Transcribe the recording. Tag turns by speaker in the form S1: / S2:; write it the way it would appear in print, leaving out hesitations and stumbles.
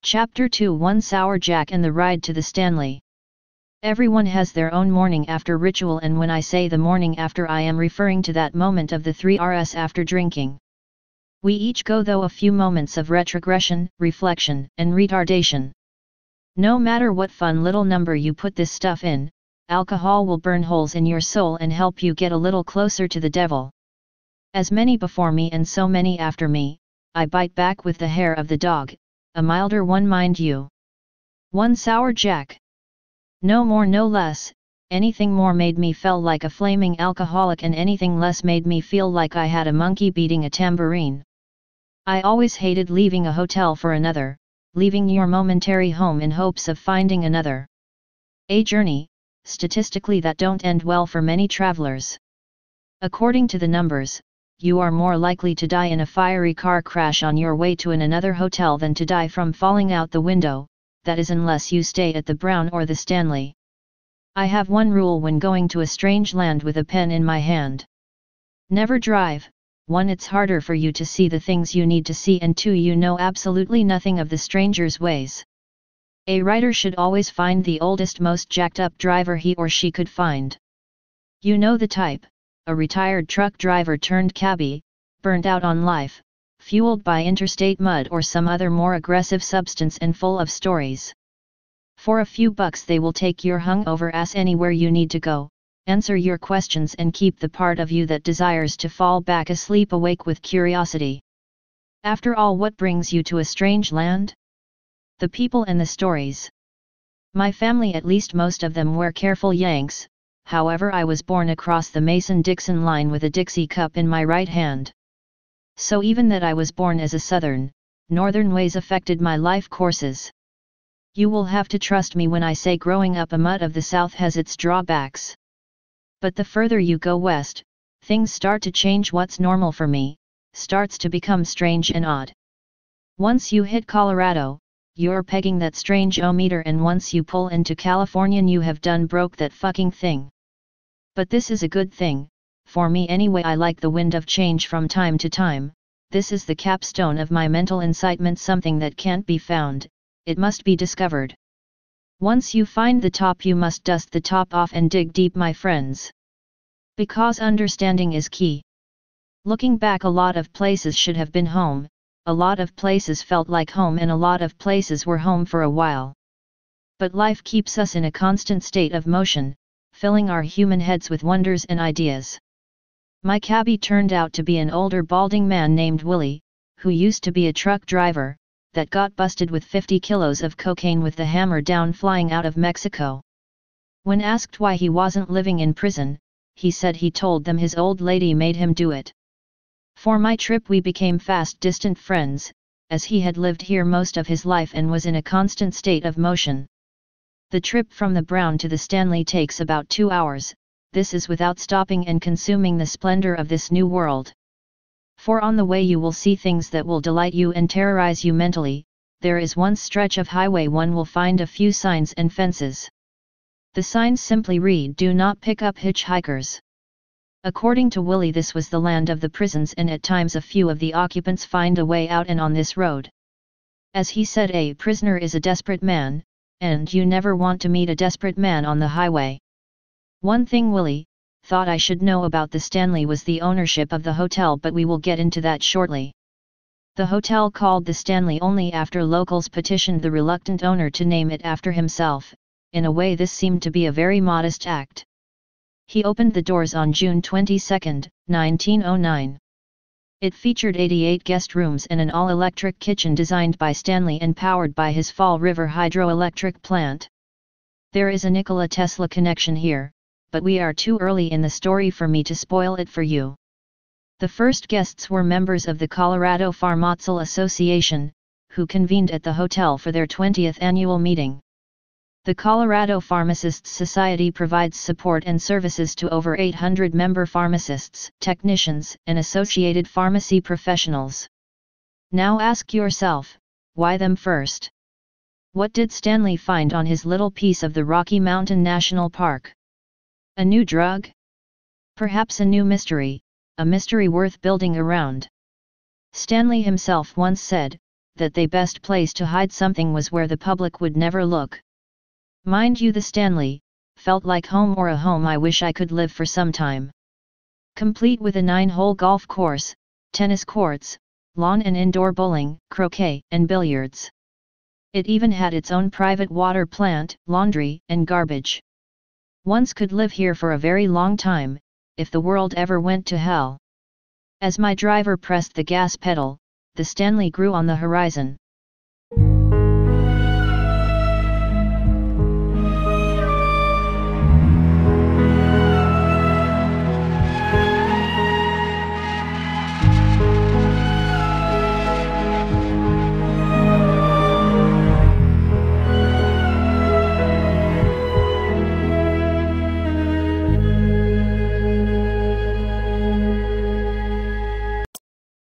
S1: Chapter 2 One Sour Jack and the Ride to the Stanley. Everyone has their own morning after ritual, and when I say the morning after, I am referring to that moment of the 3 Rs after drinking. We each go through a few moments of retrogression, reflection, and retardation. No matter what fun little number you put this stuff in, alcohol will burn holes in your soul and help you get a little closer to the devil. As many before me and so many after me, I bite back with the hair of the dog, a milder one, mind you. One sour jack. No more no less. Anything more made me feel like a flaming alcoholic, and anything less made me feel like I had a monkey beating a tambourine. I always hated leaving a hotel for another, leaving your momentary home in hopes of finding another. A journey, statistically, that don't end well for many travelers. According to the numbers, you are more likely to die in a fiery car crash on your way to another hotel than to die from falling out the window, that is unless you stay at the Brown or the Stanley. I have one rule when going to a strange land with a pen in my hand. Never drive. 1. It's harder for you to see the things you need to see, and 2. You know absolutely nothing of the stranger's ways. A writer should always find the oldest, most jacked up driver he or she could find. You know the type. A retired truck driver turned cabbie, burned out on life, fueled by interstate mud or some other more aggressive substance, and full of stories. For a few bucks they will take your hungover ass anywhere you need to go, answer your questions, and keep the part of you that desires to fall back asleep awake with curiosity. After all, what brings you to a strange land? The people and the stories. My family, at least most of them, were careful Yanks. However, I was born across the Mason-Dixon line with a Dixie cup in my right hand. So even that I was born as a Southern, Northern ways affected my life courses. You will have to trust me when I say growing up a mutt of the South has its drawbacks. But the further you go west, things start to change. What's normal for me starts to become strange and odd. Once you hit Colorado, you're pegging that strange-o-meter, and once you pull into California, you have done broke that fucking thing. But this is a good thing, for me anyway. I like the wind of change from time to time. This is the capstone of my mental incitement, something that can't be found, it must be discovered. Once you find the top, you must dust the top off and dig deep, my friends. Because understanding is key. Looking back, a lot of places should have been home, a lot of places felt like home, and a lot of places were home for a while. But life keeps us in a constant state of motion, filling our human heads with wonders and ideas. My cabbie turned out to be an older balding man named Willie, who used to be a truck driver, that got busted with 50 kilos of cocaine with the hammer down flying out of Mexico. When asked why he wasn't living in prison, he said he told them his old lady made him do it. For my trip we became fast distant friends, as he had lived here most of his life and was in a constant state of motion. The trip from the Brown to the Stanley takes about 2 hours, this is without stopping and consuming the splendor of this new world. For on the way you will see things that will delight you and terrorize you mentally. There is one stretch of highway one will find a few signs and fences. The signs simply read, "Do not pick up hitchhikers." According to Willie, this was the land of the prisons, and at times a few of the occupants find a way out and on this road. As he said, a prisoner is a desperate man, and you never want to meet a desperate man on the highway. One thing Willie thought I should know about the Stanley was the ownership of the hotel, but we will get into that shortly. The hotel called the Stanley only after locals petitioned the reluctant owner to name it after himself. In a way, this seemed to be a very modest act. He opened the doors on June 22, 1909. It featured 88 guest rooms and an all-electric kitchen designed by Stanley and powered by his Fall River hydroelectric plant. There is a Nikola Tesla connection here, but we are too early in the story for me to spoil it for you. The first guests were members of the Colorado Pharmaceutical Association, who convened at the hotel for their 20th annual meeting. The Colorado Pharmacists Society provides support and services to over 800 member pharmacists, technicians, and associated pharmacy professionals. Now ask yourself, why them first? What did Stanley find on his little piece of the Rocky Mountain National Park? A new drug? Perhaps a new mystery, a mystery worth building around. Stanley himself once said, that the best place to hide something was where the public would never look. Mind you, the Stanley felt like home, or a home I wish I could live for some time. Complete with a 9-hole golf course, tennis courts, lawn and indoor bowling, croquet, and billiards. It even had its own private water plant, laundry, and garbage. Once could live here for a very long time, if the world ever went to hell. As my driver pressed the gas pedal, the Stanley grew on the horizon.